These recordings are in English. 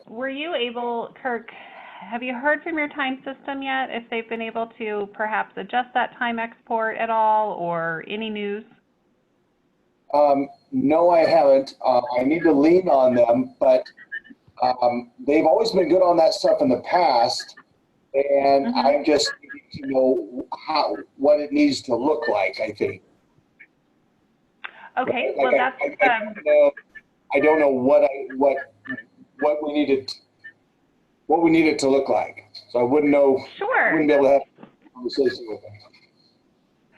were you able, Kirk, have you heard from your time system yet if they've been able to perhaps adjust that time export at all, or any news? No, I haven't. I need to lean on them, but they've always been good on that stuff in the past, and I just need to know what it needs to look like, I think. Okay, Like, well that's I don't know what we needed it to look like, so I wouldn't know. sure. I wouldn't be able to have a conversation with them.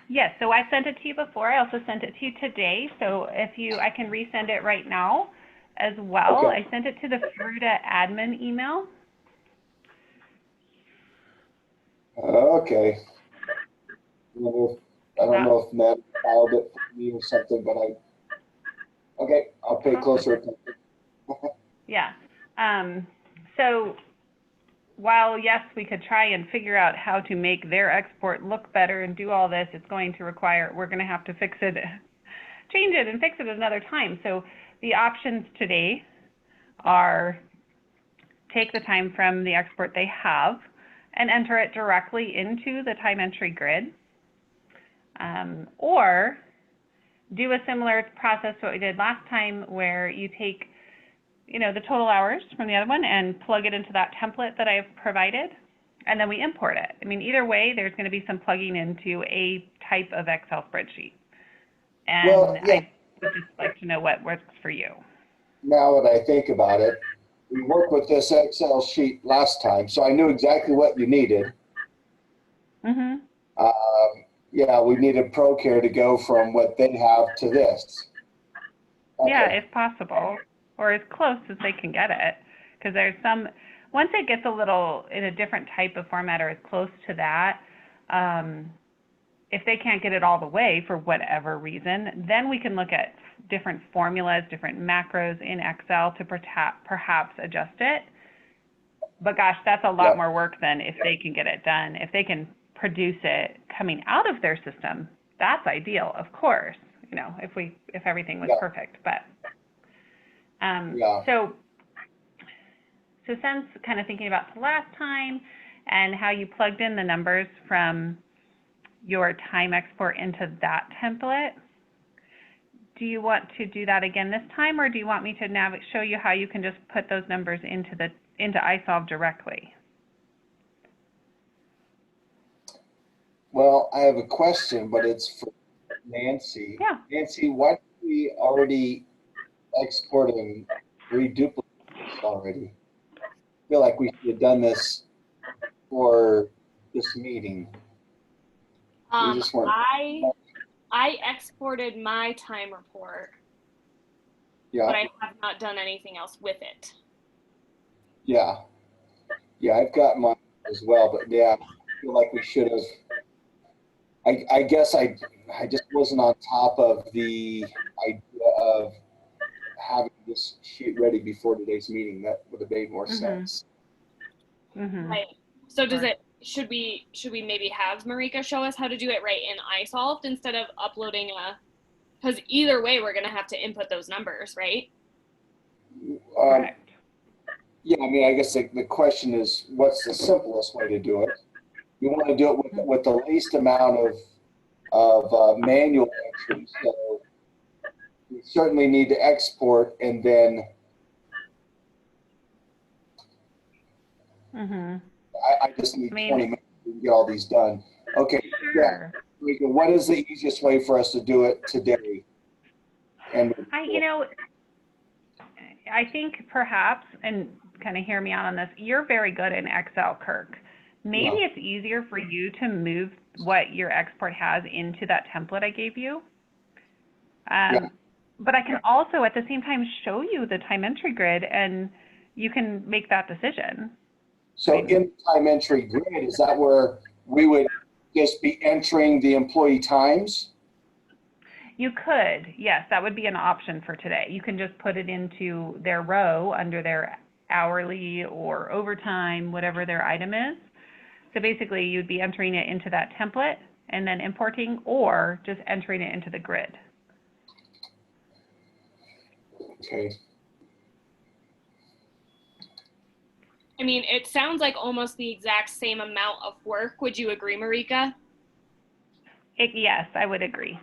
Yes, so I sent it to you before. I also sent it to you today. So I can resend it right now as well. Okay. I sent it to the Fruta admin email. Okay. I don't know if Matt filed it for me or something, but okay, I'll pay closer attention. Yeah. So while, yes, we could try and figure out how to make their export look better and do all this, it's going to require, we're going to have to fix it, change it and fix it another time. So the options today are take the time from the export they have and enter it directly into the time entry grid, or do a similar process to what we did last time, where you take the total hours from the other one and plug it into that template that I've provided, and then we import it. I mean, either way, there's going to be some plugging into a type of Excel spreadsheet. And Well, yeah. I would just like to know what works for you. Now that I think about it, we worked with this Excel sheet last time, so I knew exactly what you needed. Yeah, we needed ProCare to go from what they have to this. Okay. Yeah, if possible, or as close as they can get it, because there's some, once it gets a little in a different type of format or as close to that, if they can't get it all the way for whatever reason, then we can look at different formulas, different macros in Excel to perhaps adjust it. But gosh, that's a lot more work than if they can get it done. If they can produce it coming out of their system, that's ideal, of course, if everything was perfect. But so since kind of thinking about the last time and how you plugged in the numbers from your time export into that template, do you want to do that again this time, or do you want me to show you how you can just put those numbers into iSolve directly? Well, I have a question, but it's for Nancy. Yeah. Nancy, why did we already export and reduplicate this already? I feel like we should have done this for this meeting. I exported my time report, but I have not done anything else with it. Yeah, I've got mine as well, but yeah, I feel like we should have. I guess I just wasn't on top of the idea of having this sheet ready before today's meeting. That would have made more sense. Right. So should we maybe have Marika show us how to do it right in iSolved instead of uploading because either way we're going to have to input those numbers, right? Correct. Yeah, I mean, I guess the question is, what's the simplest way to do it? You want to do it with the least amount of manual entry. So we certainly need to export and then I just need 20 minutes to get all these done. Okay. Sure. Yeah. What is the easiest way for us to do it today? And I think perhaps, and kind of hear me out on this, you're very good in Excel, Kirk. Maybe it's easier for you to move what your export has into that template I gave you. But I can also at the same time show you the time entry grid and you can make that decision. So in time entry grid, is that where we would just be entering the employee times? You could, yes, that would be an option for today. You can just put it into their row under their hourly or overtime, whatever their item is. So basically you'd be entering it into that template and then importing, or just entering it into the grid. Okay. I mean, it sounds like almost the exact same amount of work. Would you agree, Marika? Yes, I would agree.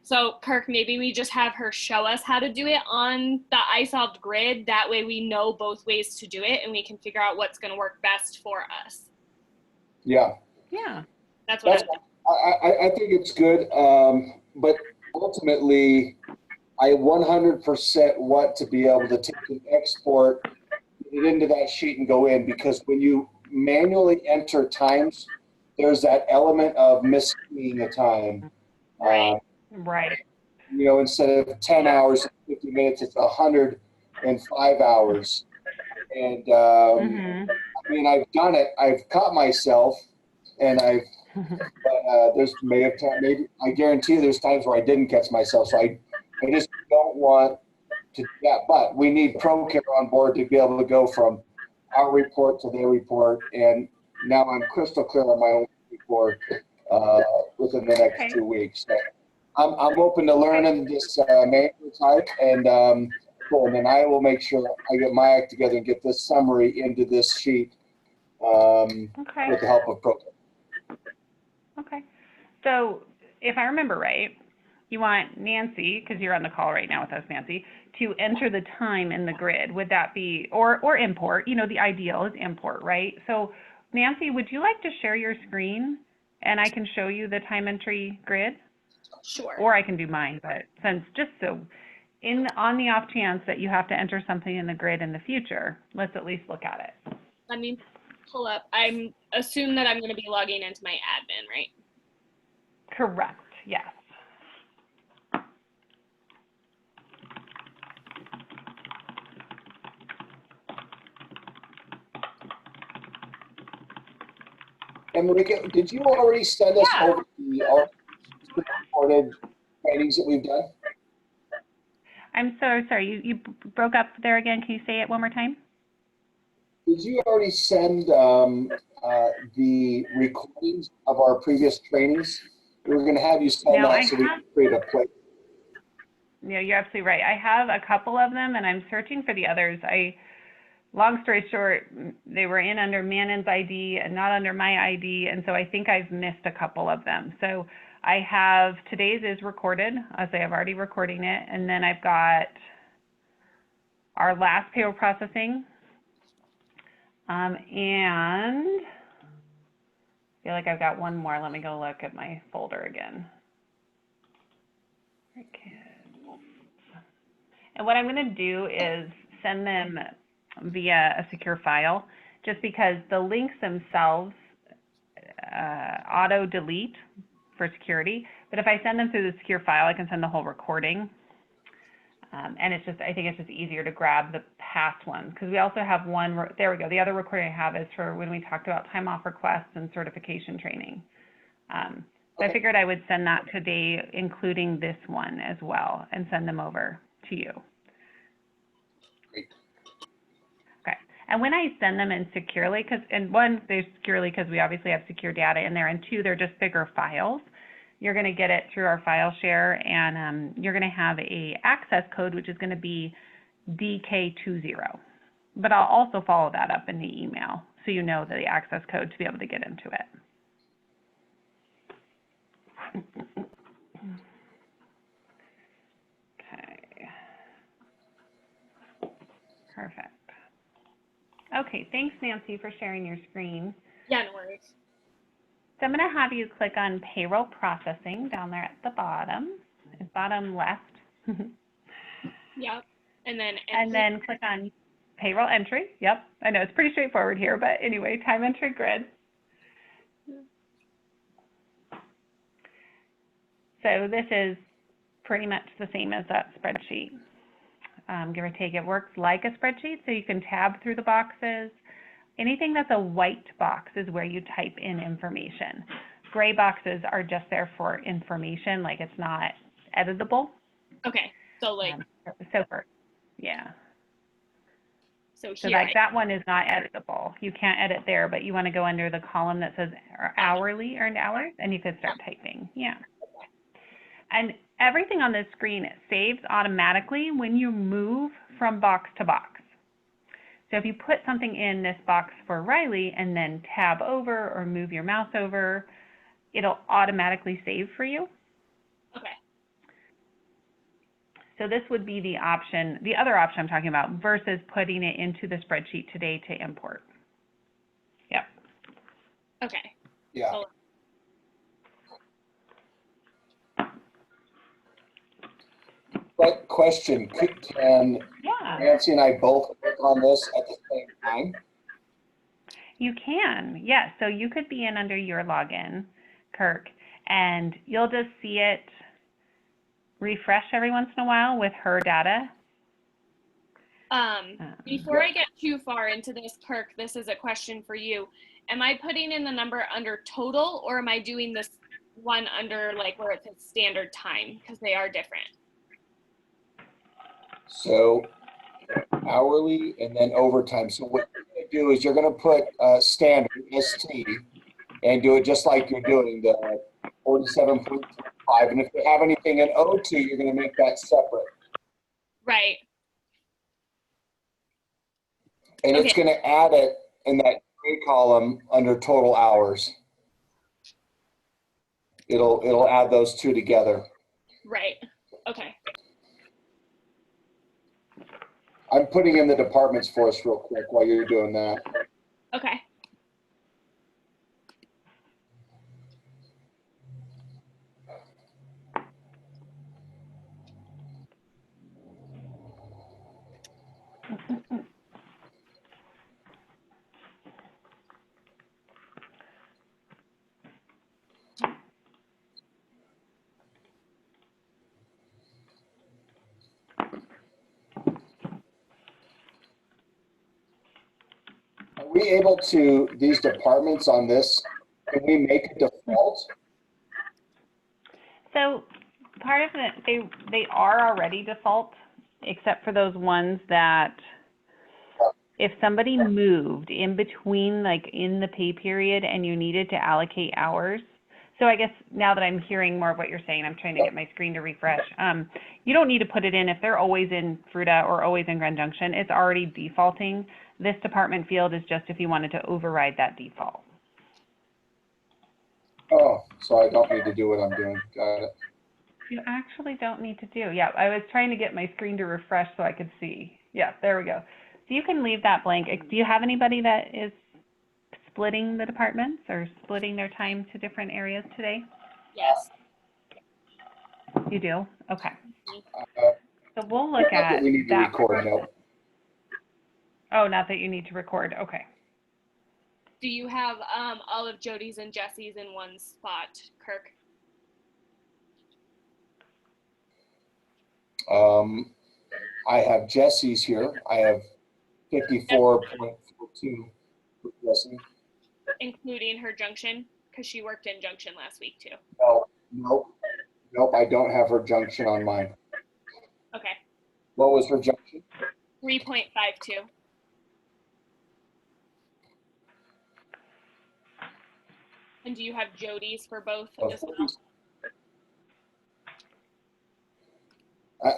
So Kirk, maybe we just have her show us how to do it on the iSolved grid. That way we know both ways to do it and we can figure out what's going to work best for us. Yeah. Yeah. That's what I think it's good. But ultimately, I 100% want to be able to take an export, get it into that sheet and go in, because when you manually enter times, there's that element of missing a time. Right. Right. You know, instead of 10 hours and 50 minutes, it's 105 hours. And I mean, I've done it. I've caught myself, and there's maybe I guarantee you there's times where I didn't catch myself. So I just don't want to do that. But we need ProCare on board to be able to go from our report to their report. And now I'm crystal clear on my own report within the next 2 weeks. So I'm open to learning this manual type, and cool. And then I will make sure I get my act together and get this summary into this sheet with the help of ProCare. Okay. So if I remember right, you want Nancy, because you're on the call right now with us, Nancy, to enter the time in the grid. Would that be, or import? You know, the ideal is import, right? So Nancy, would you like to share your screen and I can show you the time entry grid? Sure. Or I can do mine, but since just so on the off chance that you have to enter something in the grid in the future, let's at least look at it. Let me pull up. I'm assume that I'm going to be logging into my admin, right? Correct. Yes. And Marika, did you already send us over the recorded trainings that we've done? I'm so sorry. You broke up there again. Can you say it one more time? Did you already send the recordings of our previous trainings? We were going to have you send that so we can create a play. Yeah, you're absolutely right. I have a couple of them, and I'm searching for the others. Long story short, they were in under Mannon's ID and not under my ID, and so I think I've missed a couple of them. So I have, today's is recorded, as I have already recording it, and then I've got our last payroll processing, and I feel like I've got one more. Let me go look at my folder again. Okay. And what I'm going to do is send them via a secure file, just because the links themselves auto delete for security. But if I send them through the secure file, I can send the whole recording. And it's just, I think it's just easier to grab the past ones, because we also have one, there we go. The other recording I have is for when we talked about time off requests and certification training. So I figured I would send that today, including this one as well, and send them over to you. Great. Okay. And when I send them in securely, and one, they're securely because we obviously have secure data in there, and two, they're just bigger files. You're going to get it through our file share, and you're going to have a access code, which is going to be DK20. But I'll also follow that up in the email, so you know the access code to be able to get into it. Okay. Perfect. Okay, thanks, Nancy, for sharing your screen. Yeah, no worries. So I'm going to have you click on payroll processing down there at the bottom left. Yep. And then click on payroll entry. Yep. I know it's pretty straightforward here, but anyway, time entry grid. So this is pretty much the same as that spreadsheet. Give or take, it works like a spreadsheet, so you can tab through the boxes. Anything that's a white box is where you type in information. Gray boxes are just there for information, like it's not editable. Okay, so like. Yeah. So like that one is not editable. You can't edit there, but you want to go under the column that says hourly earned hours, and you could start typing. Yeah. And everything on this screen saves automatically when you move from box to box. So if you put something in this box for Riley and then tab over or move your mouse over, it'll automatically save for you. Okay. So this would be the option, the other option I'm talking about, versus putting it into the spreadsheet today to import. Yep. Okay. Yeah. So, But question, can Yeah. Nancy and I both work on this at the same time? You can, yes. So you could be in under your login, Kirk, and you'll just see it refresh every once in a while with her data. Before I get too far into this, Kirk, this is a question for you. Am I putting in the number under total, or am I doing this one under like where it says standard time? Because they are different. So hourly and then overtime. So what you're going to do is you're going to put standard ST and do it just like you're doing the 47.5. And if you have anything in O2, you're going to make that separate. Right. And Okay. it's going to add it in that gray column under total hours. It'll add those two together. Right. Okay. I'm putting in the departments for us real quick while you're doing that. Okay. Are we able to, these departments on this, can we make a default? So part of it, they are already default, except for those ones that if somebody moved in between, like in the pay period, and you needed to allocate hours. So I guess now that I'm hearing more of what you're saying, I'm trying to get my screen to refresh. You don't need to put it in if they're always in Fruta or always in Grand Junction. It's already defaulting. This department field is just if you wanted to override that default. Oh, so I don't need to do what I'm doing. Got it. You actually don't need to do. Yeah, I was trying to get my screen to refresh so I could see. Yeah, there we go. So you can leave that blank. Do you have anybody that is splitting the departments or splitting their time to different areas today? Yes. You do? Okay. Uh, So we'll look not at that we need to that. record, no. Oh, not that you need to record. Okay. Do you have all of Jody's and Jesse's in one spot, Kirk? I have Jesse's here. I have 54.42 for Jesse. Including her junction, because she worked in junction last week too. Nope, I don't have her junction on mine. Okay. What was her junction? 3.52. And do you have Jody's for both as well?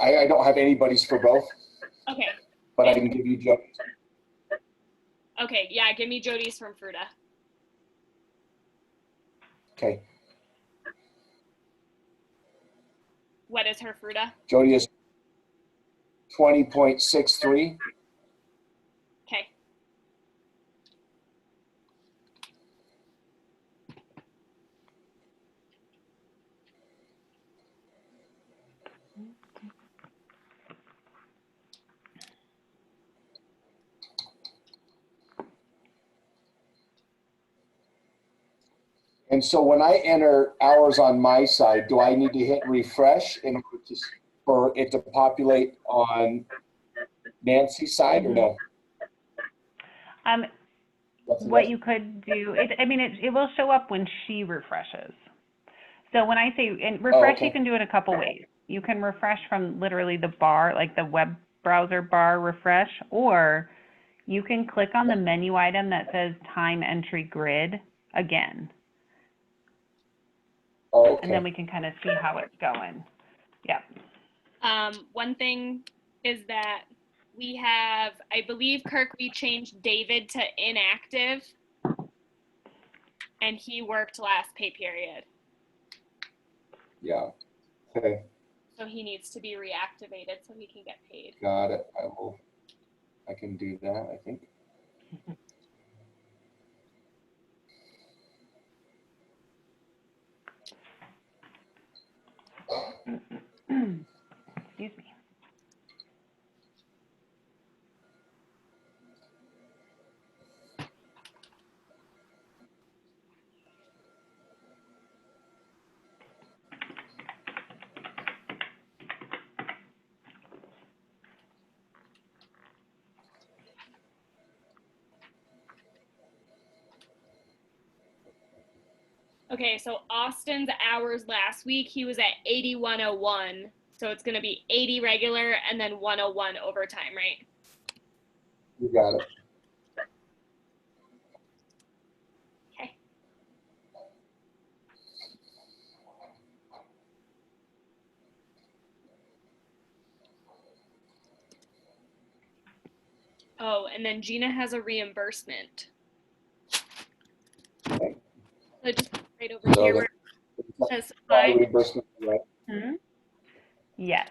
I don't have anybody's for both. Okay. But I can give you Jody's. Okay, yeah, give me Jody's from Fruta. Okay. What is her Fruta? Jody is 20.63. Okay. And so when I enter hours on my side, do I need to hit refresh in order for it to populate on Nancy's side or no? What you could do, it will show up when she refreshes. So when I say, and refresh, You can do it a couple ways. You can refresh from literally the bar, like the web browser bar refresh, or you can click on the menu item that says time entry grid again. Okay. And then we can kind of see how it's going. Yeah. One thing is that we have, I believe, Kirk, we changed David to inactive, and he worked last pay period. Yeah. Okay. So he needs to be reactivated so he can get paid. Got it. I can do that, I think. Excuse me. Okay, so Austin's hours last week, he was at 8101. So it's going to be 80 regular and then 101 overtime, right? You got it. Okay. Oh, and then Gina has a reimbursement. Okay. So just right over here where it says supply. Reimbursement, right? Hmm? Yes.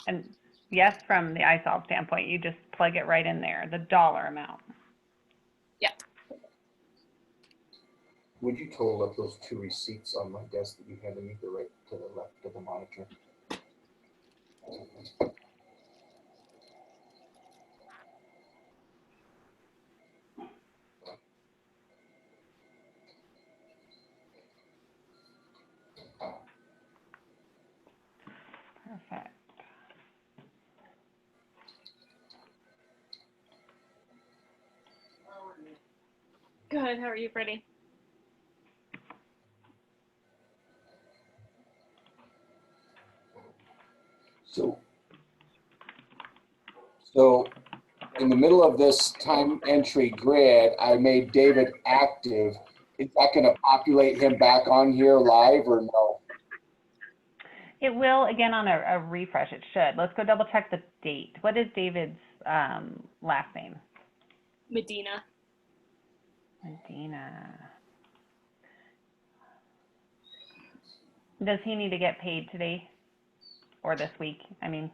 And yes, from the iSolve standpoint, you just plug it right in there, the dollar amount. Yeah. Would you total up those two receipts on my desk that you handed me, the right to the left of the monitor? Perfect. Good. How are you, Freddie? So in the middle of this time entry grid, I made David active. Is that going to populate him back on here live or no? It will, again, on a refresh, it should. Let's go double check the date. What is David's last name? Medina. Medina. Does he need to get paid today or this week? I mean,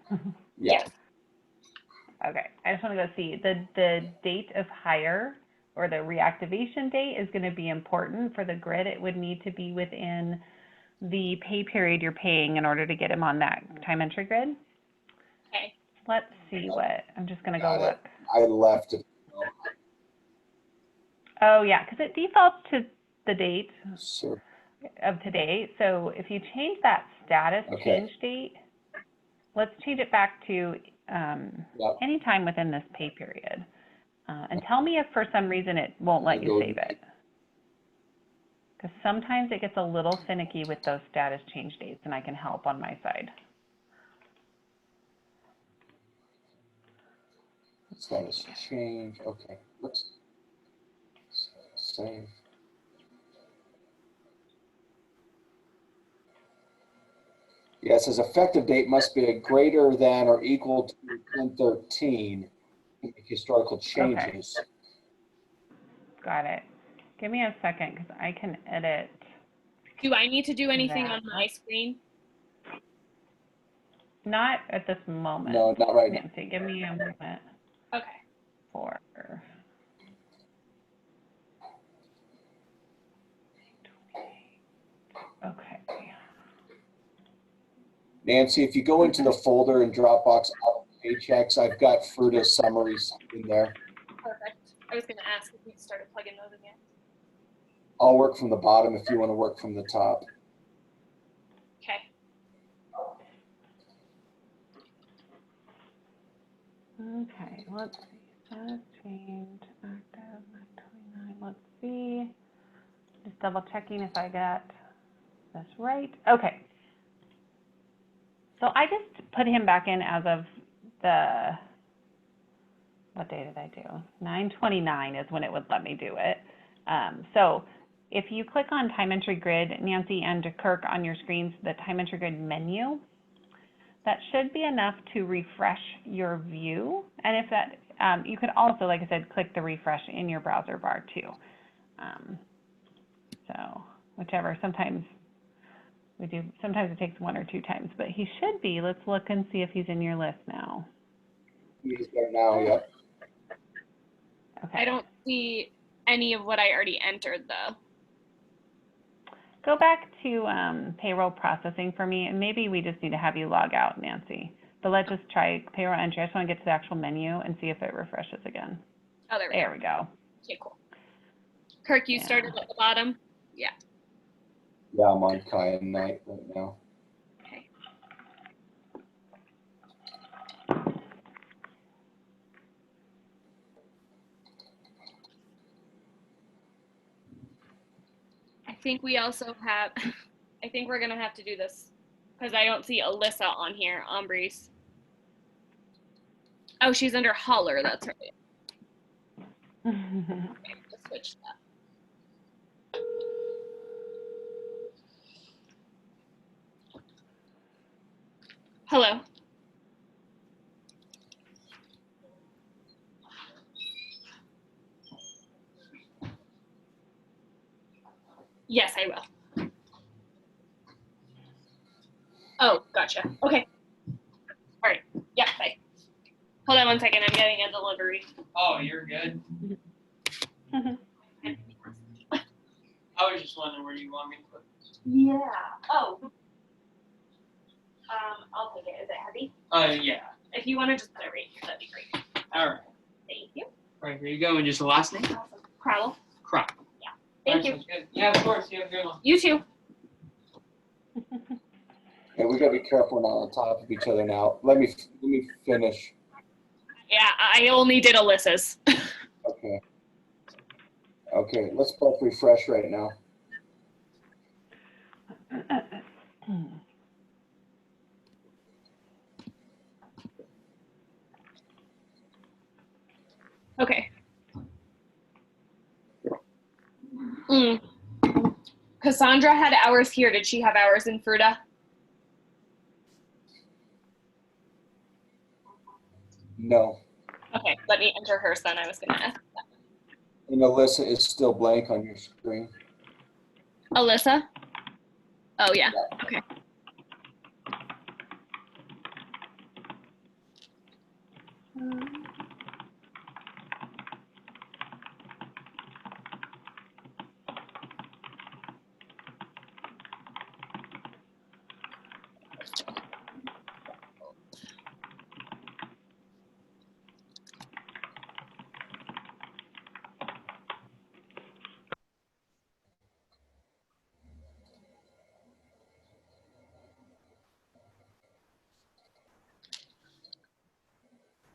Yeah. okay. I just want to go see the date of hire or the reactivation date is going to be important for the grid. It would need to be within the pay period you're paying in order to get him on that time entry grid. Okay. Let's see what, I'm just going to go look. I left it. Oh yeah, because it defaults to the date Sure. of today. So if you change that status change date, let's change it back to any time within this pay period. And tell me if for some reason it won't let you save it. Because sometimes it gets a little finicky with those status change dates, and I can help on my side. Status change. Okay. Let's save. Yeah, it says effective date must be a greater than or equal to 10/13 to make historical changes. Okay. Got it. Give me a second because I can edit. Do I need to do anything on my screen? Not at this moment. No, not right now. Nancy, give me a moment. Okay. For. Okay. Nancy, if you go into the folder in Dropbox paychecks, I've got FRUTA summaries in there. Perfect. I was going to ask if we started plugging those again. I'll work from the bottom if you want to work from the top. Okay. Okay, let's see. Status change, active, 929. Let's see. Just double checking if I got this right. Okay. So I just put him back in as of the, what day did I do? 9/29 is when it would let me do it. So if you click on time entry grid, Nancy and Kirk on your screens, the time entry grid menu, that should be enough to refresh your view. And if that, you could also, like I said, click the refresh in your browser bar too. So whichever, sometimes it takes 1 or 2 times, but he should be. Let's look and see if he's in your list now. He's there now, yep. Okay. I don't see any of what I already entered though. Go back to payroll processing for me, and maybe we just need to have you log out, Nancy. But let's just try payroll entry. I just want to get to the actual menu and see if it refreshes again. Oh, there we go. Okay, cool. Kirk, you started at the bottom? Yeah. Yeah, I'm on Kai and Knight right now. Okay. I think we also have, I think we're going to have to do this because I don't see Alyssa on here, Aubrey's. Oh, she's under Holler, that's right. Okay, let's switch that. Hello. Yes, I will. Oh, gotcha. Okay. All right. Yeah, bye. Hold on 1 second. I'm getting a delivery. Oh, you're good. I was just wondering where you want me to put this. Yeah. Oh. I'll take it. Is it heavy? Yeah. If you want to just put it right here, that'd be great. All right. Thank you. All right, here you go. And just the last name? Awesome. Crowell. Crop. Yeah. Thank you. Sounds good. Yeah, of course. You have a good one. You too. Hey, we gotta be careful not on top of each other now. Let me finish. Yeah, I only did Alyssa's. Okay. Okay, let's both refresh right now. Okay. Cassandra had hours here. Did she have hours in Fruta? No. Okay, let me enter hers then. I was going to ask that. And Alyssa is still blank on your screen. Alyssa? Oh, yeah. Okay.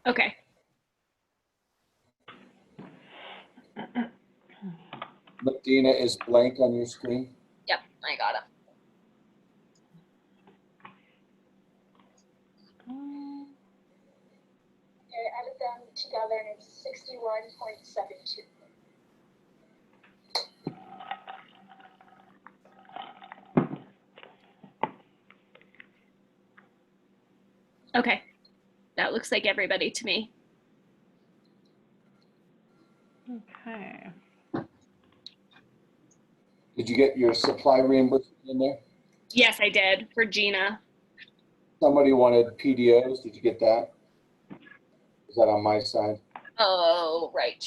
Okay. Medina is blank on your screen. Yep, I got it. I added them together and it's 61.72. Okay. That looks like everybody to me. Okay. Did you get your supply reimbursement in there? Yes, I did for Gina. Somebody wanted PDOs. Did you get that? Is that on my side? Oh, right.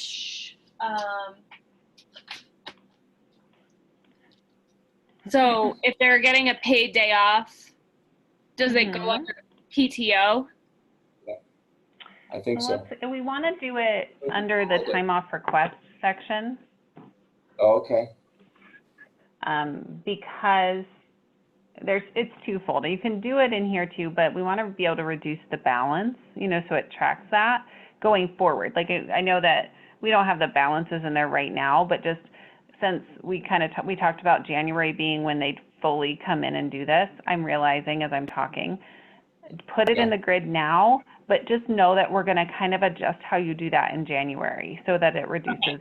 So if they're getting a paid day off, does it go under PTO? Yeah, I think so. We want to do it under the time off request section. Oh, okay. Because it's twofold. You can do it in here too, but we want to be able to reduce the balance, so it tracks that going forward. Like I know that we don't have the balances in there right now, but just since we we talked about January being when they'd fully come in and do this, I'm realizing as I'm talking, put it in the grid now, but just know that we're going to kind of adjust how you do that in January so that it reduces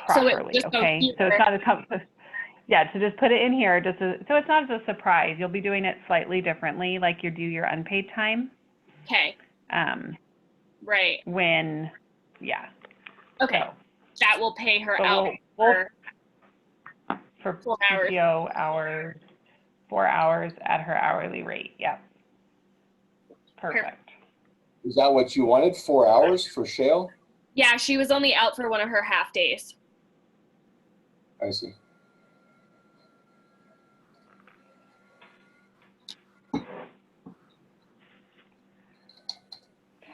properly. So okay. So it's not Yeah, to just put it in here, so it's not as a surprise. You'll be doing it slightly differently, like you do your unpaid time. Okay. Right. Yeah. Okay. So, that will pay her but out for 4 hours. PTO hours, 4 hours at her hourly rate. Yep. Perfect. Is that what you wanted? 4 hours for Shale? Yeah, she was only out for one of her half days. I see.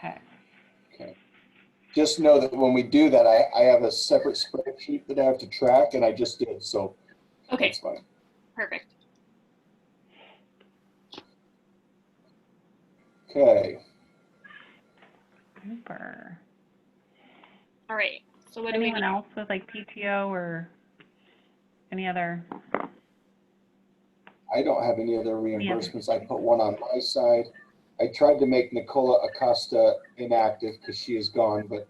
Okay. Just know that when we do that, I have a separate spreadsheet that I have to track, and I just did, so Okay. that's fine. Perfect. Okay. Super. All right. So what Anyone do we need? else with like PTO or any other? I don't have any other reimbursements. I put one on my side. I tried to make Nicola Acosta inactive because she is gone, but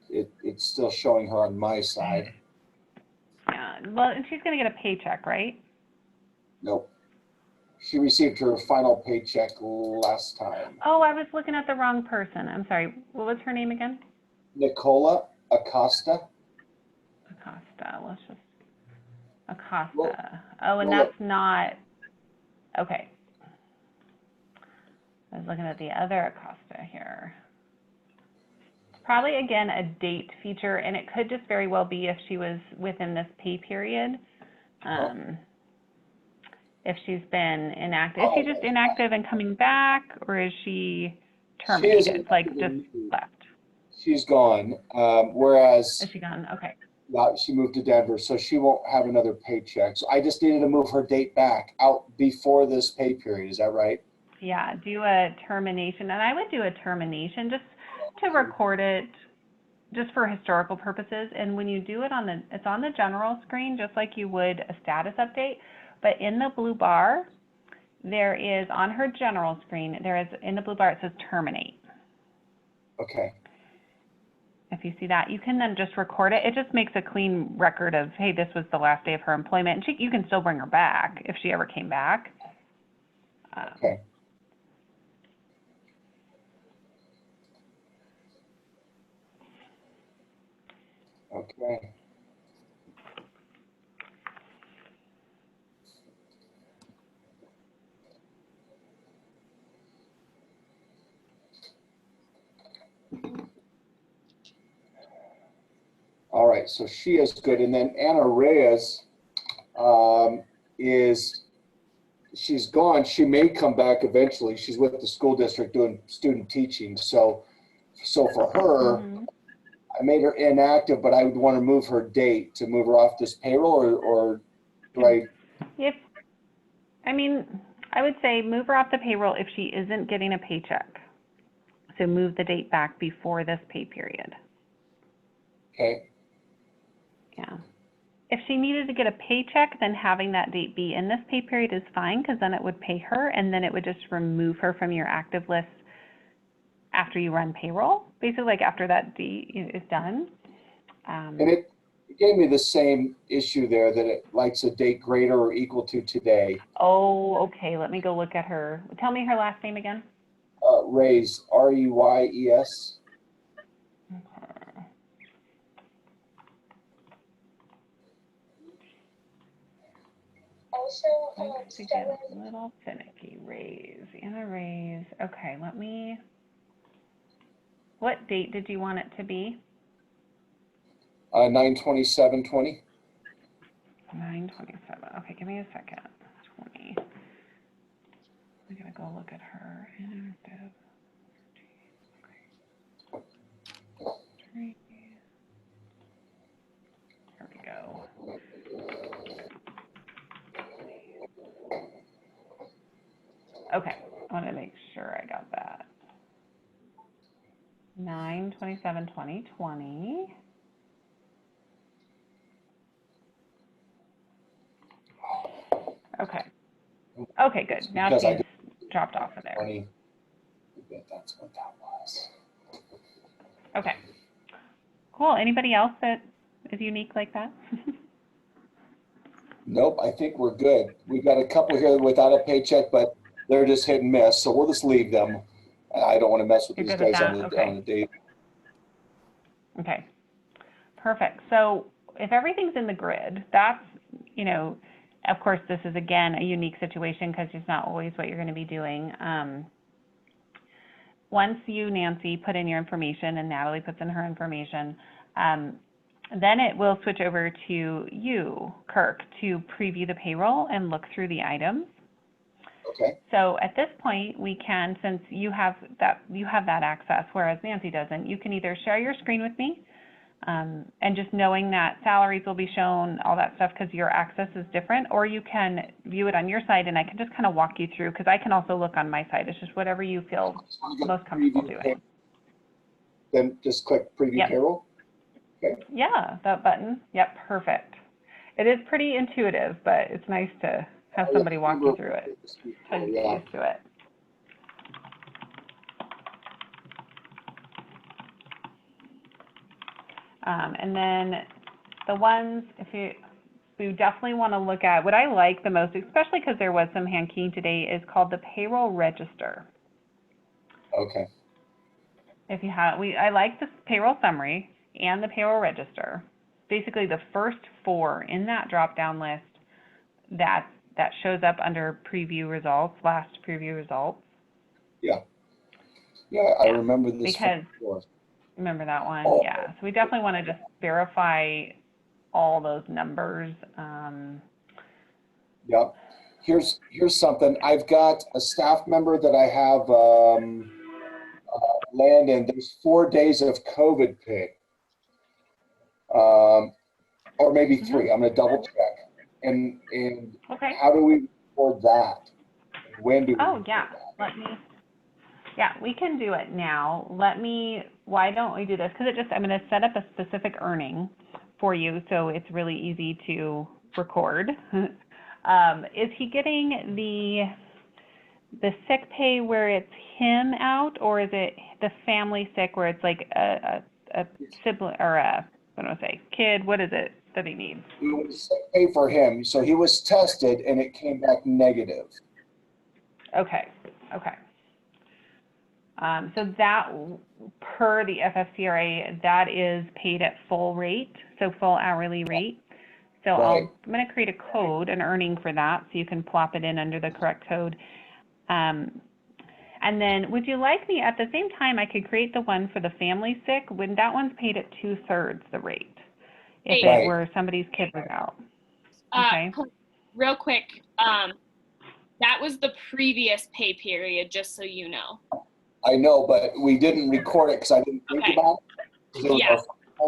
it's still showing her on my side. Yeah. Well, and she's going to get a paycheck, right? Nope. She received her final paycheck last time. Oh, I was looking at the wrong person. I'm sorry. What was her name again? Nicola Acosta. Acosta. Let's just Acosta. Well, oh, and well, that's not okay. I was looking at the other Acosta here. Probably again a date feature, and it could just very well be if she was within this pay period. If she's been inactive, is she just inactive and coming back, or is she terminated, like just left? She's gone. Whereas Is she gone? Okay. she moved to Denver, so she won't have another paycheck. So I just needed to move her date back out before this pay period. Is that right? Yeah, do a termination, and I would do a termination just to record it, just for historical purposes. And when you do it it's on the general screen, just like you would a status update. But in the blue bar, there is on her general screen, in the blue bar it says terminate. Okay. If you see that, you can then just record it. It just makes a clean record of, hey, this was the last day of her employment. And you can still bring her back if she ever came back. Okay. Okay. All right, so she is good. And then Anna Reyes she's gone. She may come back eventually. She's with the school district doing student teaching. So for her, I made her inactive, but I would want to move her date to move her off this payroll, or do I? I would say move her off the payroll if she isn't getting a paycheck. So move the date back before this pay period. Okay. Yeah. If she needed to get a paycheck, then having that date be in this pay period is fine, because then it would pay her, and then it would just remove her from your active list after you run payroll, basically like after that date is done. And it gave me the same issue there, that it likes a date greater or equal to today. Oh, okay. Let me go look at her. Tell me her last name again. Reyes, Reyes. Okay. Also, To get a little finicky. Anna Reyes. Okay, what date did you want it to be? 9/27/20. 9/27. Okay, give me a second. 20. I'm gonna go look at her inactive. Okay. Here we go. Okay, I want to make sure I got that. 9/27/2020. Okay. Okay, good. Now she's dropped off of there. 20. I bet that's what that was. Okay. Cool. Anybody else that is unique like that? Nope, I think we're good. We've got a couple here without a paycheck, but they're just hit and miss, so we'll just leave them. I don't want to mess with You're these good with guys on that? the Okay. on the date. Okay, perfect. So if everything's in the grid, that's, you know, of course, this is again a unique situation because it's not always what you're going to be doing. Once you, Nancy, put in your information and Natalie puts in her information, then it will switch over to you, Kirk, to preview the payroll and look through the items. Okay. So at this point, we can, since you have that access, whereas Nancy doesn't, you can either share your screen with me, and just knowing that salaries will be shown, all that stuff, because your access is different, or you can view it on your side, and I can just kind of walk you through, because I can also look on my side. It's just whatever you feel most comfortable doing. Then just click preview payroll. Okay. Yeah, that button. Yep, perfect. It is pretty intuitive, but it's nice to have somebody walk you through it so you get used to it. And then the ones, we definitely want to look at, what I like the most, especially because there was some hand keying today, is called the payroll register. Okay. If you have, I like the payroll summary and the payroll register. Basically, the first four in that drop-down list that shows up under preview results, last preview results. Yeah. Yeah, I remember this. Because remember that one? Yeah. So we definitely want to just verify all those numbers. Yeah. Here's something. I've got a staff member that I have land in. There's 4 days of COVID pay. Or maybe 3. I'm going to double check. And okay. How do we record that? When do we record that? Yeah, we can do it now. Why don't we do this? Because I'm going to set up a specific earning for you, so it's really easy to record. Is he getting the sick pay where it's him out, or is it the family sick where it's like a sibling or a, what do I say, kid? What is it that he needs? It was sick pay for him, so he was tested and it came back negative. Okay. So that, per the FFCRA, that is paid at full rate, so full hourly rate. So right. I'm going to create a code, an earning for that, so you can plop it in under the correct code. And then would you like me, at the same time, I could create the one for the family sick, when that one's paid at 2/3 the rate, if it were somebody's kid was out. Okay. Real quick, that was the previous pay period, just so you know. I know, but we didn't record it because I didn't think about it. Yeah.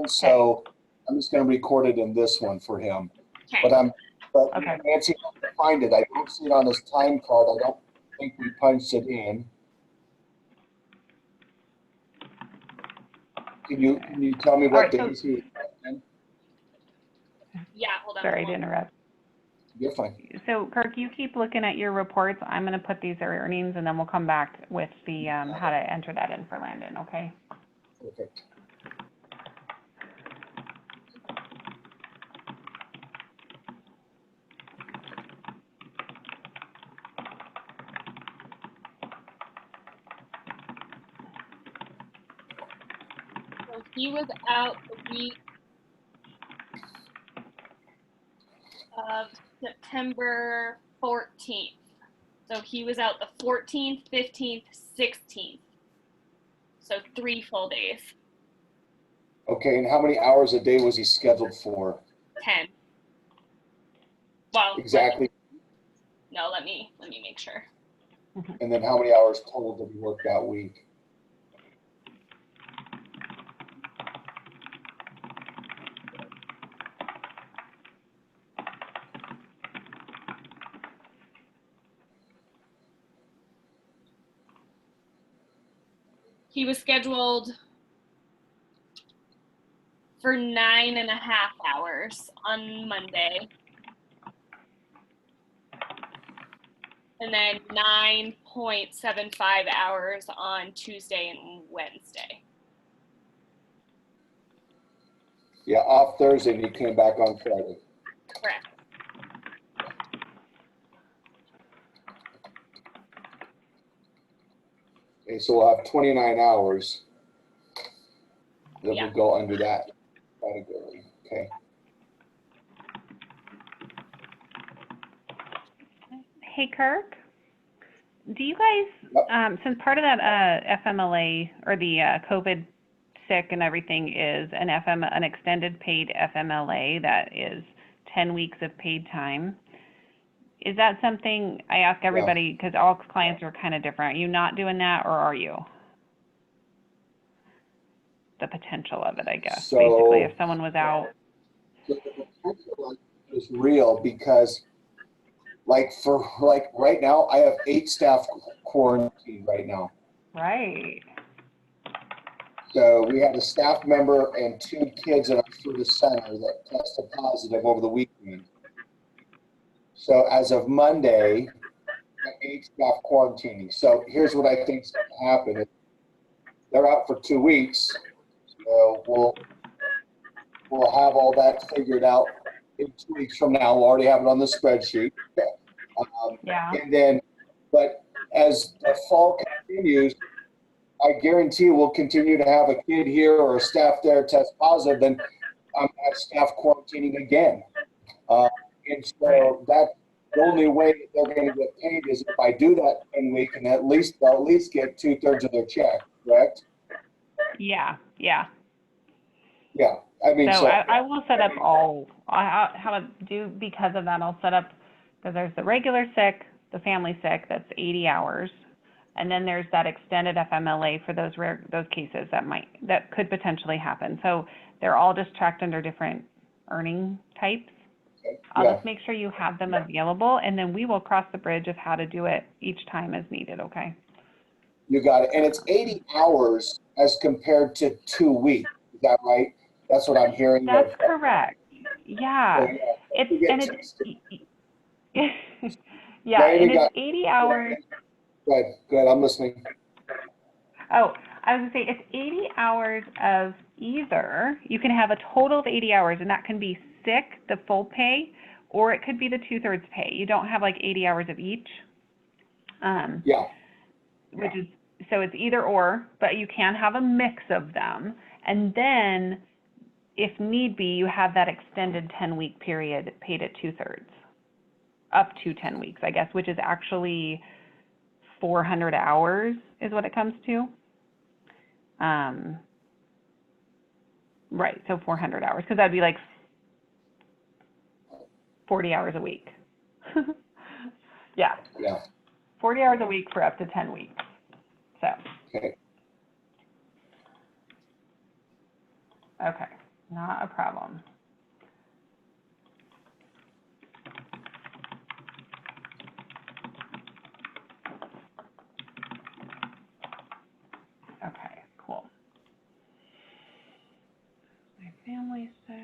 So I'm just going to record it in this one for him. Okay. But Nancy, I can't find it. I don't see it on his time card. I don't think we punched it in. Can you tell me what days he? Yeah, hold on. Sorry to interrupt. You're fine. So Kirk, you keep looking at your reports. I'm going to put these earnings, and then we'll come back with the how to enter that in for Landon. Okay. Perfect. So he was out the week of September 14th. So he was out the 14th, 15th, 16th. So 3 full days. Okay, and how many hours a day was he scheduled for? 10. Well, exactly. Let me make sure. And then how many hours total did he work that week? He was scheduled for 9.5 hours on Monday. And then 9.75 hours on Tuesday and Wednesday. Yeah, off Thursday and he came back on Friday. Correct. Okay, so we'll have 29 hours that Yeah. will go under that category. Okay. Hey, Kirk, do you guys, Yep. since part of that FMLA or the COVID sick and everything is an extended paid FMLA that is 10 weeks of paid time, is that something I ask everybody, because all clients are kind of different, are you not doing that, or are you? The potential of it, I guess. So, basically, if someone was out. The potential is real because like right now, I have 8 staff quarantined right now. Right. So we had a staff member and 2 kids in our service center that tested positive over the weekend. So as of Monday, I got 8 staff quarantining. So here's what I think is going to happen. They're out for 2 weeks. So we'll have all that figured out in 2 weeks from now. We'll already have it on the spreadsheet. Yeah. And then, but as the fall continues, I guarantee we'll continue to have a kid here or a staff there test positive, then I'm at staff quarantining again. And so that's the only way that they're going to get paid is if I do that 10 week, and they'll at least get 2/3 of their check, correct? Yeah. Yeah. Yeah. I mean, So I will set up how to do, because of that, I'll set up, because there's the regular sick, the family sick, that's 80 hours. And then there's that extended FMLA for those cases that could potentially happen. So they're all just tracked under different earning types. I'll just make sure you have them available, and then we will cross the bridge of how to do it each time as needed, okay? You got it. And it's 80 hours as compared to 2 weeks. Is that right? That's what I'm hearing. That's correct. Yeah. So, yeah, it's 80 hours. Go ahead. I'm listening. Oh, I was going to say, it's 80 hours of either, you can have a total of 80 hours, and that can be sick, the full pay, or it could be the 2/3 pay. You don't have like 80 hours of each. Which is, so it's either or, but you can have a mix of them. And then, if need be, you have that extended 10-week period paid at 2/3, up to 10 weeks, I guess, which is actually 400 hours is what it comes to. Right, so 400 hours, because that'd be like 40 hours a week. Yeah. 40 hours a week for up to 10 weeks. So. Okay, not a problem. Okay, cool. My family's sick.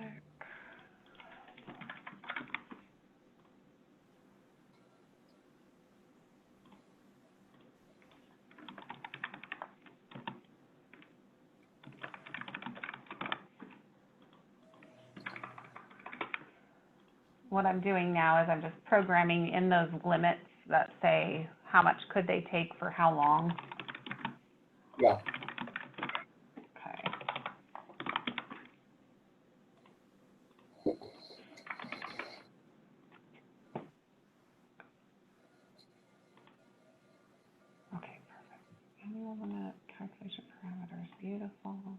What I'm doing now is I'm just programming in those limits that say how much could they take for how long. Yeah. Okay. Okay, perfect. Annual limit calculation parameters, beautiful.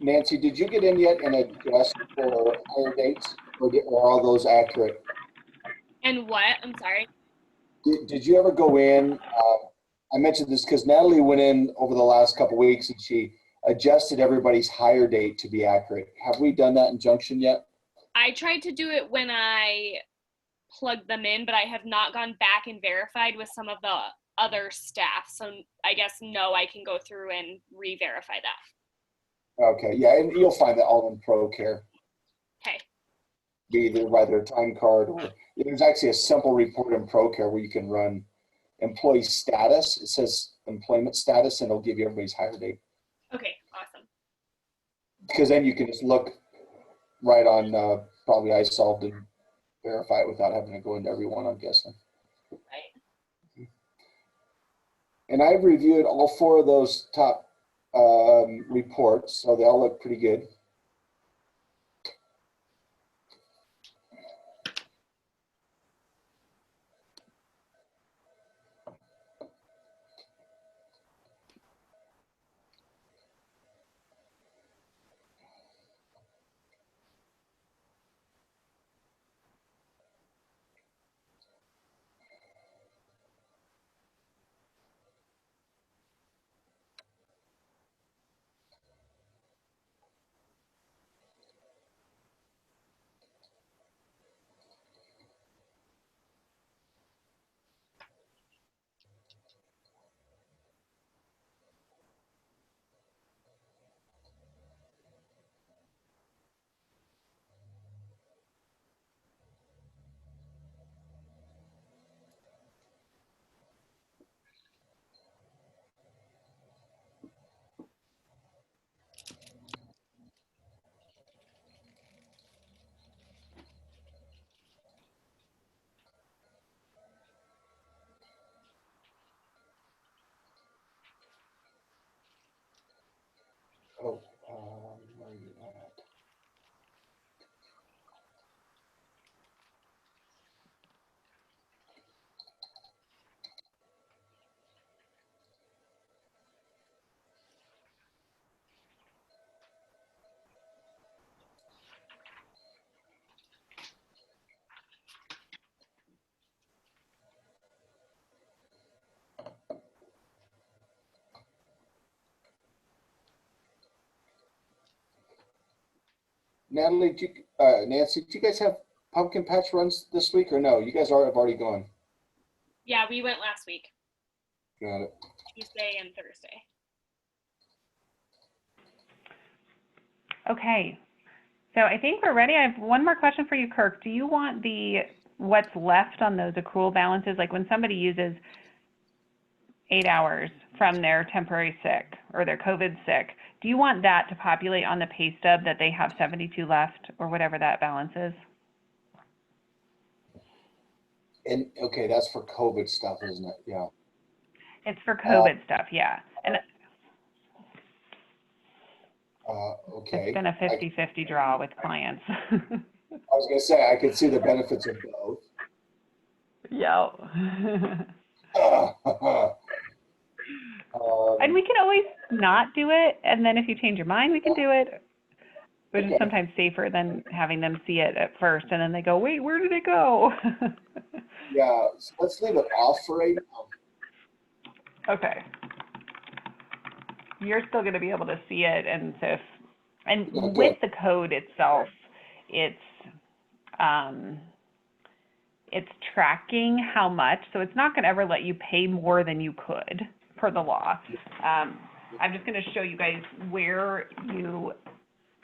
Nancy, did you get in yet and adjust for higher dates? Or are those accurate? And what? I'm sorry. Did you ever go in? I mentioned this because Natalie went in over the last couple of weeks and she adjusted everybody's hire date to be accurate. Have we done that in Junction yet? I tried to do it when I plugged them in, but I have not gone back and verified with some of the other staff. So I guess no, I can go through and re-verify that. Okay, yeah, and you'll find that all in ProCare. Okay. Either by their time card or there's actually a simple report in ProCare where you can run employee status. It says employment status and it'll give you everybody's hire date. Okay, awesome. Because then you can just look right on probably iSolved and verify it without having to go into every one, I'm guessing. Right. And I've reviewed all 4 of those top reports, so they all look pretty good. Oh, where are you at? Natalie, Nancy, do you guys have pumpkin patch runs this week or no? You guys have already gone. Yeah, we went last week. Got it. Tuesday and Thursday. Okay, so I think we're ready. I have one more question for you, Kirk. Do you want what's left on those accrual balances, like when somebody uses 8 hours from their temporary sick or their COVID sick, do you want that to populate on the pay stub that they have 72 left or whatever that balance is? And okay, that's for COVID stuff, isn't it? Yeah. It's for COVID stuff, yeah. And okay. it's been a 50-50 draw with clients. I was going to say, I could see the benefits of both. Yeah. And we can always not do it, and then if you change your mind, we can do it, which is sometimes safer than having them see it at first, and then they go, wait, where did it go? Yeah, so let's leave it off for right now. Okay. You're still going to be able to see it, and so with the code itself, it's tracking how much, so it's not going to ever let you pay more than you could per the law. I'm just going to show you guys where you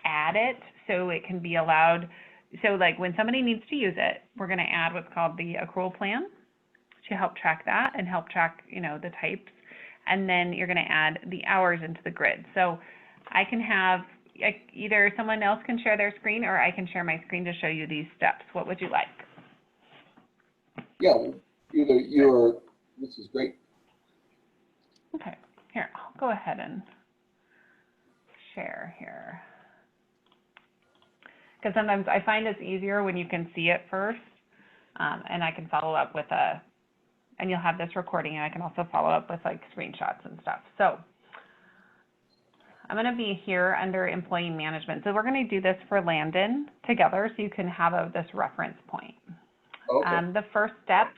add it so it can be allowed. So like when somebody needs to use it, we're going to add what's called the accrual plan to help track that and help track, the types. And then you're going to add the hours into the grid. So I can have either someone else can share their screen or I can share my screen to show you these steps. What would you like? Yeah, this is great. Okay, here, I'll go ahead and share here. Because sometimes I find it's easier when you can see it first, and I can follow up with and you'll have this recording, and I can also follow up with like screenshots and stuff. So I'm going to be here under employee management. So we're going to do this for Landon together so you can have this reference point. Okay. The first step,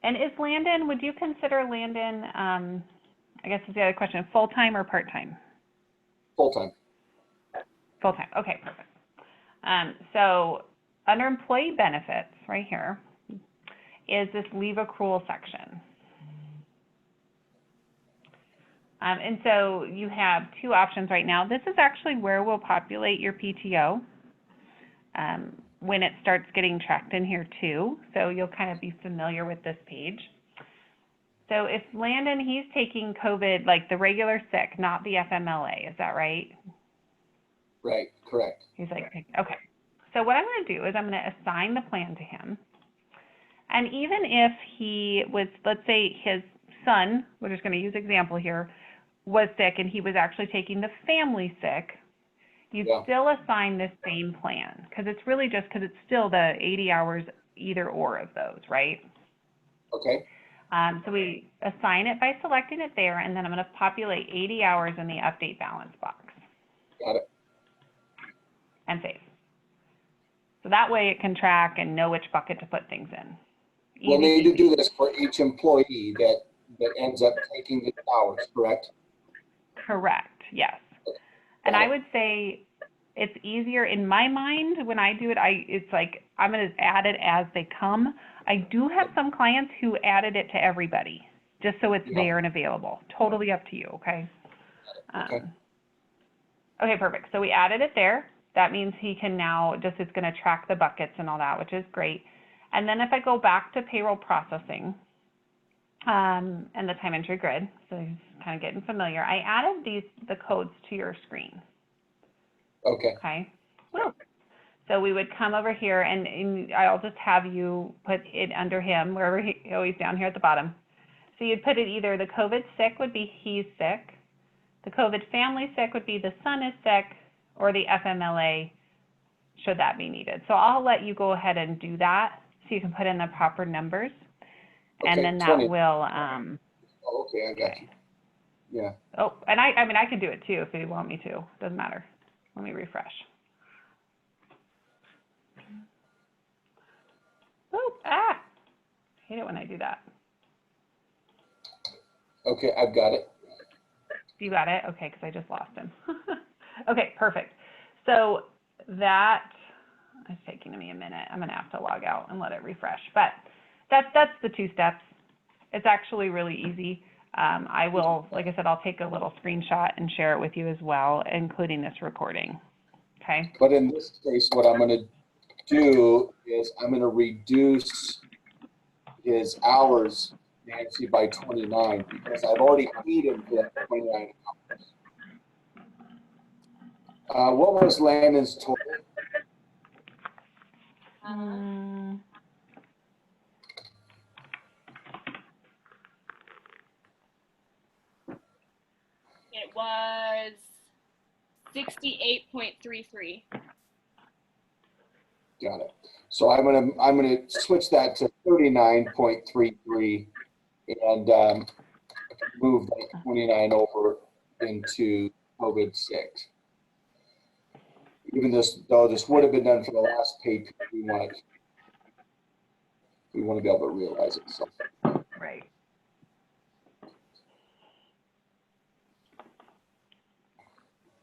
and is Landon, would you consider Landon, I guess is the other question, full-time or part-time? Full-time. Full-time, okay, perfect. So under employee benefits right here is this leave accrual section. And so you have two options right now. This is actually where we'll populate your PTO when it starts getting tracked in here too. So you'll kind of be familiar with this page. So if Landon, he's taking COVID, like the regular sick, not the FMLA, is that right? Right, correct. He's like, okay. So what I'm going to do is I'm going to assign the plan to him. And even if he was, let's say his son, we're just going to use example here, was sick and he was actually taking the family sick, you'd still assign this same plan because it's really just because it's still the 80 hours either or of those, right? Okay. So we assign it by selecting it there, and then I'm going to populate 80 hours in the update balance box. Got it. And save. So that way it can track and know which bucket to put things in. Easy, We'll need easy. to do this for each employee that ends up taking the hours, correct? Correct, yes. And I would say it's easier in my mind when I do it, it's like I'm going to add it as they come. I do have some clients who added it to everybody just so it's there and available. Totally up to you, okay? Okay, perfect. So we added it there. That means he can now it's going to track the buckets and all that, which is great. And then if I go back to payroll processing and the time entry grid, so he's kind of getting familiar, I added the codes to your screen. Okay. Okay. So we would come over here and I'll just have you put it under him, wherever he's down here at the bottom. So you'd put it either the COVID sick would be he's sick, the COVID family sick would be the son is sick, or the FMLA should that be needed. So I'll let you go ahead and do that so you can put in the proper numbers. Okay, And then that 20. will, okay, I got you. Yeah. Oh, and I mean, I can do it too if you want me to. Doesn't matter. Let me refresh. Oh, I hate it when I do that. Okay, I've got it. You got it? Okay, because I just lost him. Okay, perfect. So that is taking me a minute. I'm going to have to log out and let it refresh. But that's the two steps. It's actually really easy. I will, like I said, I'll take a little screenshot and share it with you as well, including this recording. Okay. But in this case, what I'm going to do is I'm going to reduce his hours, Nancy, by 29 because I've already paid him for 29 hours. What was Landon's total? It was 68.33. Got it. So I'm gonna switch that to 39.33 and move that 29 over into COVID 6. Even though this would have been done for the last pay period, we want to be able to realize it. So. Right.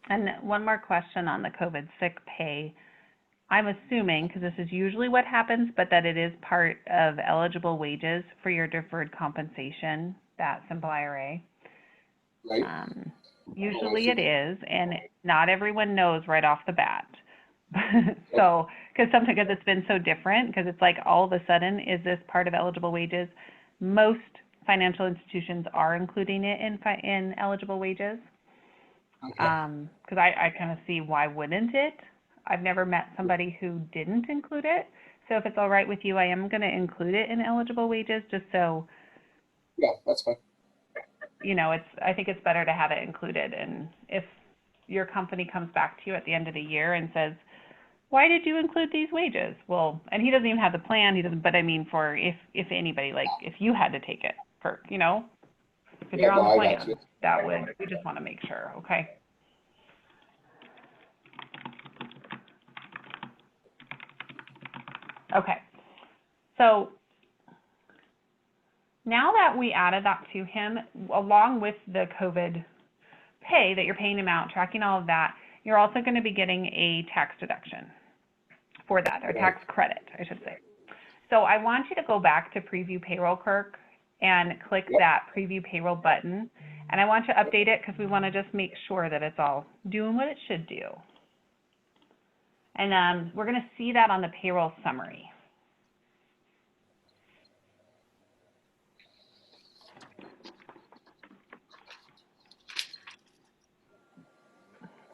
And one more question on the COVID sick pay. I'm assuming, because this is usually what happens, but that it is part of eligible wages for your deferred compensation, that simple IRA. Right. Usually it is, and not everyone knows right off the bat. So, because it's been so different, because it's like all of a sudden, is this part of eligible wages? Most financial institutions are including it in eligible wages. Because I kind of see why wouldn't it? I've never met somebody who didn't include it. So if it's all right with you, I am going to include it in eligible wages just so. Yeah, that's fine. You know, I think it's better to have it included. And if your company comes back to you at the end of the year and says, why did you include these wages? Well, and he doesn't even have the plan. He doesn't, but I mean, for if anybody, like if you had to take it for, because you're on the plan, we just want to make sure. Okay. Okay. So now that we added that to him, along with the COVID pay that you're paying him out, tracking all of that, you're also going to be getting a tax deduction for that, or tax credit, I should say. So I want you to go back to Preview Payroll, Kirk, and click that Preview Payroll button. And I want you to update it because we want to just make sure that it's all doing what it should do. And we're going to see that on the payroll summary.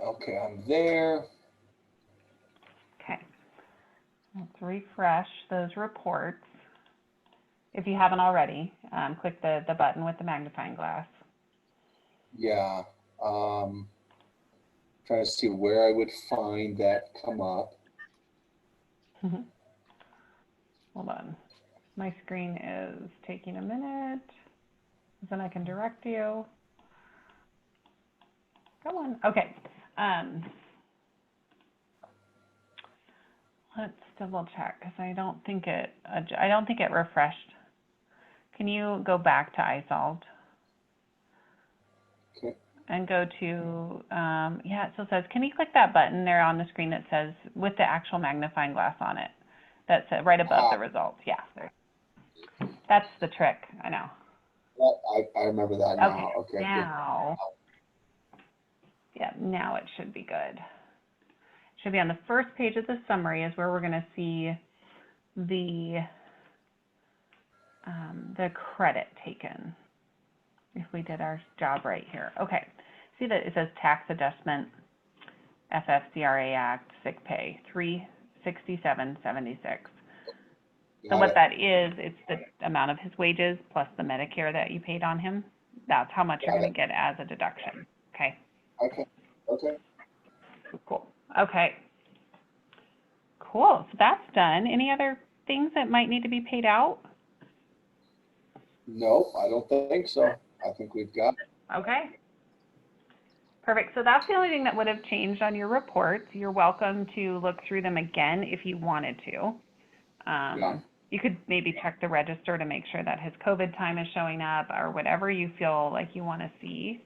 Okay, I'm there. Okay. Let's refresh those reports. If you haven't already, click the button with the magnifying glass. Yeah. Trying to see where I would find that come up. Hold on. My screen is taking a minute. Then I can direct you. Come on. Okay. Let's double check because I don't think it refreshed. Can you go back to iSolved? Okay. And go to, yeah, it still says, can you click that button there on the screen that says, with the actual magnifying glass on it, that's right above the results? Yeah, there. That's the trick, I know. I remember that now. Okay. Now, yeah, now it should be good. It should be on the first page of the summary is where we're going to see the credit taken, if we did our job right here. Okay, see that it says tax adjustment, FFCRA Act, sick pay, $367.76. So what that is, it's the amount of his wages plus the Medicare that you paid on him. That's how much you're going to get as a deduction. Okay. Okay. Okay. Cool. Okay. Cool. So that's done. Any other things that might need to be paid out? No, I don't think so. I think we've got it. Okay. Perfect. So that's the only thing that would have changed on your reports. You're welcome to look through them again if you wanted to. Yeah. You could maybe check the register to make sure that his COVID time is showing up or whatever you feel like you want to see.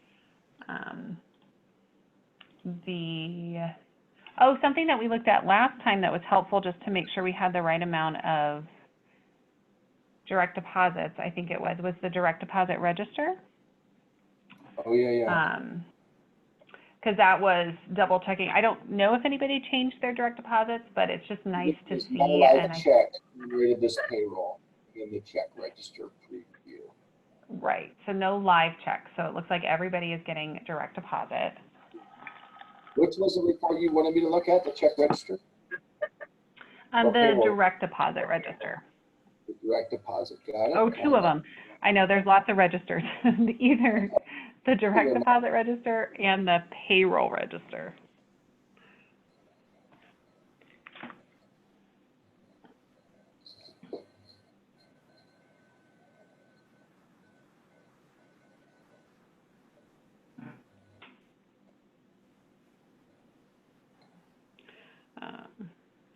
Something that we looked at last time that was helpful just to make sure we had the right amount of direct deposits, I think it was the direct deposit register. Oh, yeah. Because that was double checking. I don't know if anybody changed their direct deposits, but it's just nice to see. No live check generated this payroll in the check register preview. Right. So no live checks. So it looks like everybody is getting direct deposit. Which was the report you wanted me to look at? The check register? The direct deposit register. The direct deposit. Got it. Oh, two of them. I know there's lots of registers. Either the direct deposit register and the payroll register.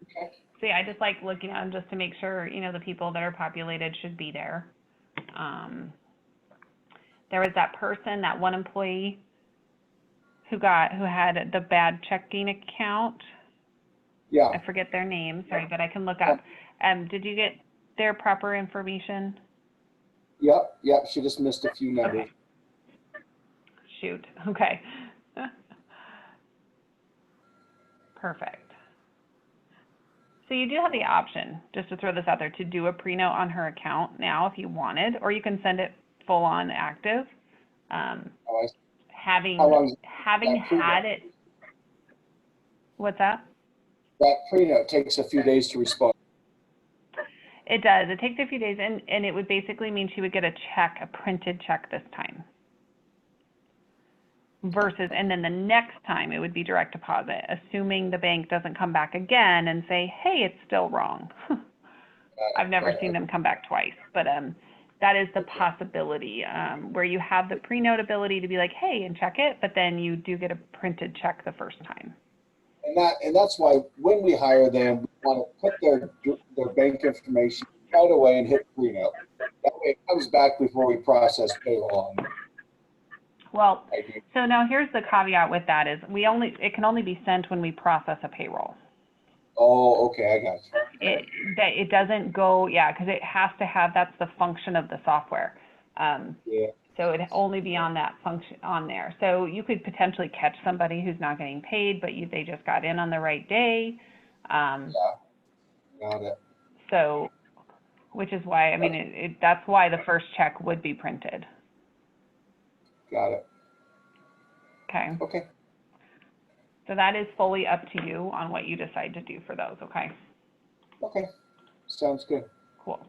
Okay. See, I just like looking at them just to make sure, the people that are populated should be there. There was that person, that one employee who had the bad checking account. Yeah. I forget their name, sorry, but I can look up. Did you get their proper information? Yep. She just missed a few numbers. Okay. Shoot. Okay. Perfect. So you do have the option, just to throw this out there, to do a pre-note on her account now if you wanted, or you can send it full on active. Having had it, what's that? That pre-note takes a few days to respond. It does. It takes a few days, and it would basically mean she would get a printed check this time. And then the next time it would be direct deposit, assuming the bank doesn't come back again and say, hey, it's still wrong. I've never seen them come back twice, but that is the possibility where you have the pre-note ability to be like, hey, and check it, but then you do get a printed check the first time. And that's why when we hire them, we want to put their bank information right away and hit prenup. That way it comes back before we process payroll on them. Well, so now here's the caveat with that is it can only be sent when we process a payroll. Oh, okay, I got you. It doesn't go, yeah, because it has to have, that's the function of the software. Yeah. So it'd only be on that function on there. So you could potentially catch somebody who's not getting paid, but they just got in on the right day. Yeah, got it. So, which is why, I mean, that's why the first check would be printed. Got it. Okay. Okay. So that is fully up to you on what you decide to do for those, okay? Okay. Sounds good. Cool.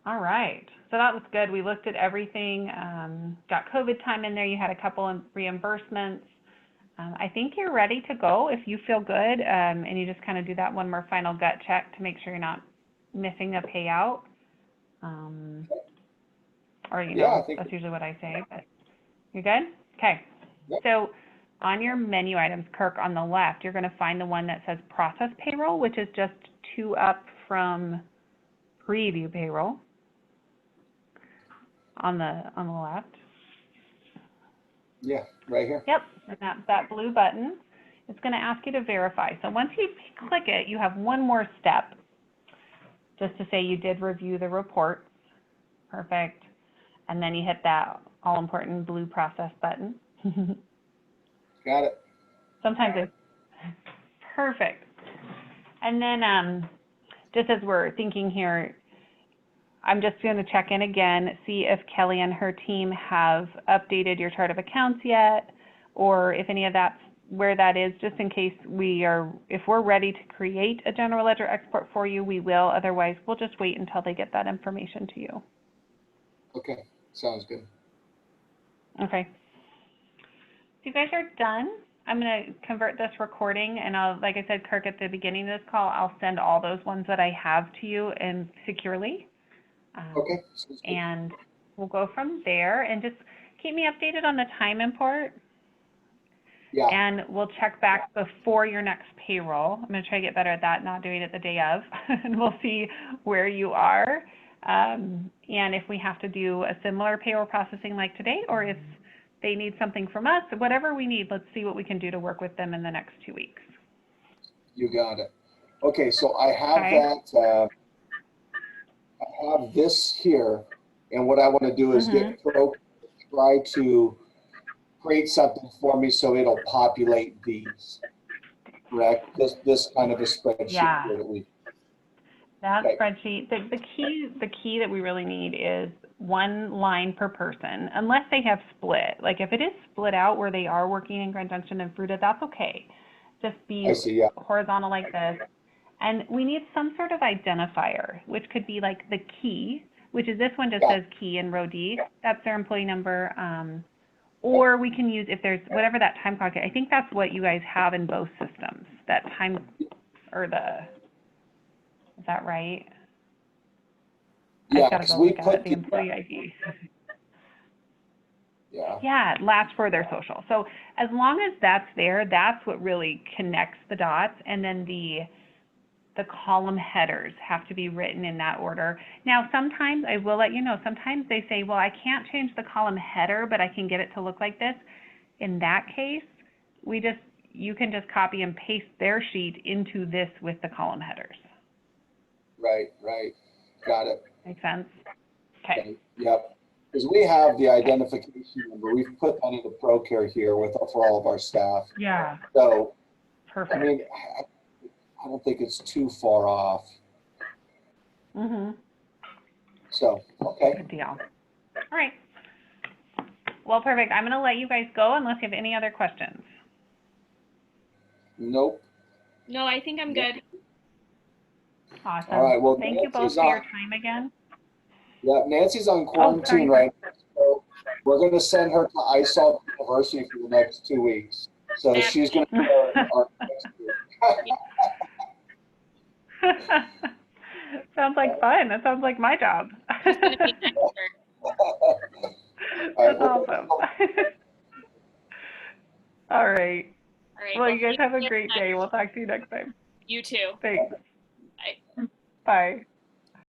All right. So that was good. We looked at everything. Got COVID time in there. You had a couple of reimbursements. I think you're ready to go if you feel good, and you just kind of do that one more final gut check to make sure you're not missing a payout. Or, that's usually what I say, but you're good? Okay. Yep. So on your menu items, Kirk, on the left, you're going to find the one that says process payroll, which is just 2 up from preview payroll on the left. Yeah, right here. Yep, and that blue button, it's going to ask you to verify. So once you click it, you have one more step just to say you did review the reports. Perfect. And then you hit that all-important blue process button. Got it. Sometimes it's perfect. And then just as we're thinking here, I'm just going to check in again, see if Kelly and her team have updated your chart of accounts yet, or if any of that's where that is, just in case if we're ready to create a general ledger export for you, we will. Otherwise, we'll just wait until they get that information to you. Okay, sounds good. Okay. So you guys are done. I'm going to convert this recording, and like I said, Kirk, at the beginning of this call, I'll send all those ones that I have to you and securely. Okay. And we'll go from there, and just keep me updated on the time import. Yeah. And we'll check back before your next payroll. I'm going to try to get better at that, not doing it the day of, and we'll see where you are. And if we have to do a similar payroll processing like today, or if they need something from us, whatever we need, let's see what we can do to work with them in the next 2 weeks. You got it. Okay, so I have that. I have this here, and what I want to do is get Pro to try to create something for me so it'll populate these. Correct? This kind of a spreadsheet here that we. That spreadsheet. The key that we really need is 1 line per person, unless they have split. Like if it is split out where they are working in Grand Junction and Fruita, that's okay. Just be horizontal like this. And we need some sort of identifier, which could be like the key, which is this one just says key in row D. That's their employee number. Or we can use, if there's whatever that time clock, I think that's what you guys have in both systems, that time, or is that right? Yeah, I've got to go look at it, the employee ID. Yeah, last for their social. So as long as that's there, that's what really connects the dots. And then the column headers have to be written in that order. Now, sometimes, I will let you know, sometimes they say, well, I can't change the column header, but I can get it to look like this. In that case, you can just copy and paste their sheet into this with the column headers. Right. Got it. Make sense? Okay. Yep. Because we have the identification number. We've put that into ProCare here for all of our staff. Yeah. So, perfect. I mean, I don't think it's too far off. So, okay. Good deal. All right. Well, perfect. I'm going to let you guys go unless you have any other questions. Nope. No, I think I'm good. Awesome. All right. Well, thank you both for your time again. Yeah, Nancy's on quarantine right now, so we're going to send her to iSolve University for the next 2 weeks. So she's going to be our next week. Sounds like fun. That sounds like my job. She's gonna be next That's awesome. All right. right. Well, you guys see have a next great time. day. We'll talk to you next time. You too. Thanks. Bye. Bye.